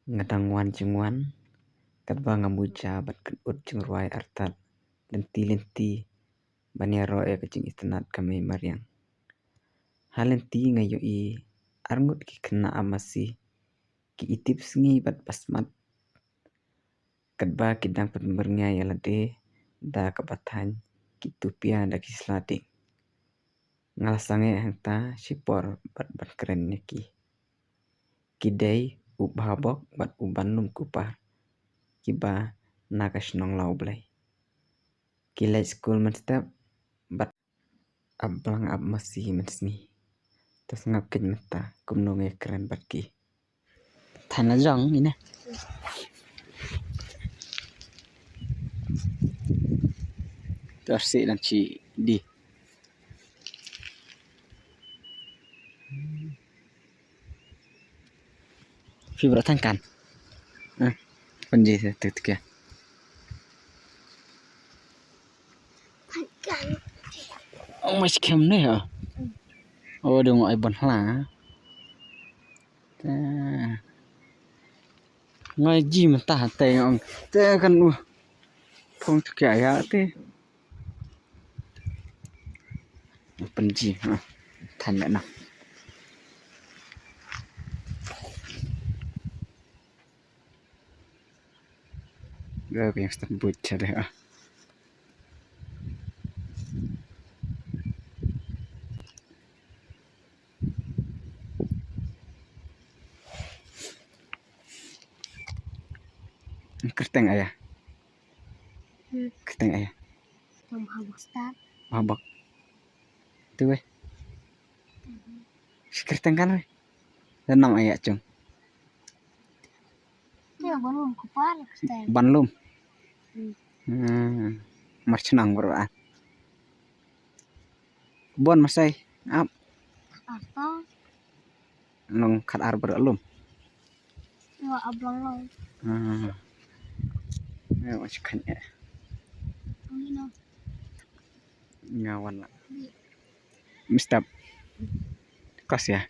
Ngadangwan jengwan kadba ngamuja bat ut jengruai artat lenti baniaro kecing istanat kami mariang. Halenti ngayo arngut ki kena amasi ki itip sengi bat basmat kadba kidang penbernya yalade da kabatan ki tupia da kislading. Ngalasange hangta sipor bat keren ki. Kidai ubhabok bat ubanum kupar kiba nakas nong lau blai. Kilai school menstep bat ablang ab masih mensni. Tas ngap ken mata kumnonge keren bat ki. Thana jong ni na. Tersi dan ci di. Fibra tangkan. Panji se tek Tangkan. Oh mas kem ne ha. Oh dong ai bon hla. Ngai ji mata te ong te kan phong tek ya te. Panji ha. Than na. Gak yang start bocah deh. Kerteng ayah. Kerteng ayah. Mabok start. Mabok. Tu weh. Kerteng kan weh. Dan nam ayah cung. Dia belum kepala start. Banlum. Marcenang beraan. Bon masai. Ap. Atau Nong kat ar beralum. ya abang lo. Ya macam kan ya. Ini Ngawan lah. Mistap. Kos ya.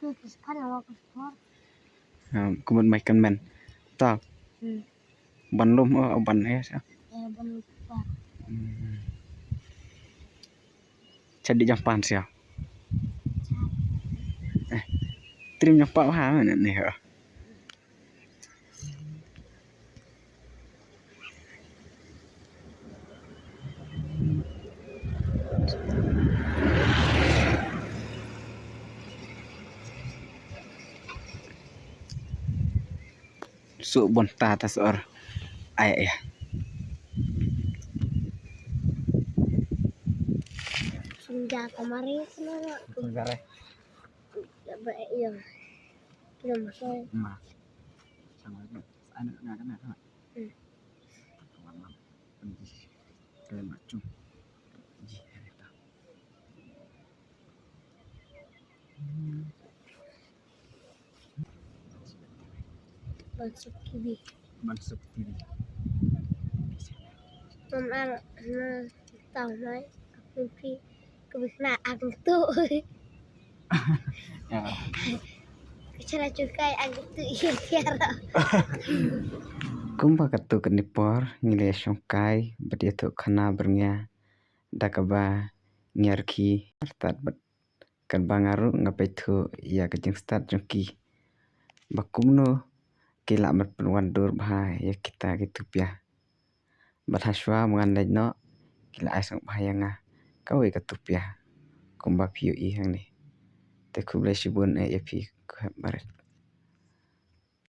tu sekarang mau ke sport. Kemudian makan men. Tahu. Banlum ban ya. Belum kepala. Jadi jampan siapa? Trim nyapa ha mana ni ha. Su bonta atas or ayah ya. Sejak kemarin semua. Negara. Ya baik ya. Kita masuk. Ma. Sama itu. Anak kan ada. Kalian macam. Masuk kibi. Masuk TV. Mama tahu mai. Mimpi kebisna aku tu. Ya. Cara cukai aku tu iya tiara. Kumpa katu kenipor ngile syongkai bedia tu kana bernya dakaba nyarki artat bet kan bangaru ngapai tu ya kejeng start jongki bakumno kila mat penwandur bahai ya kita gitu pia bathaswa mengandai no kila asang bahayanga kawe katupia kumba piu i hang ni te kublai sibun e epi baret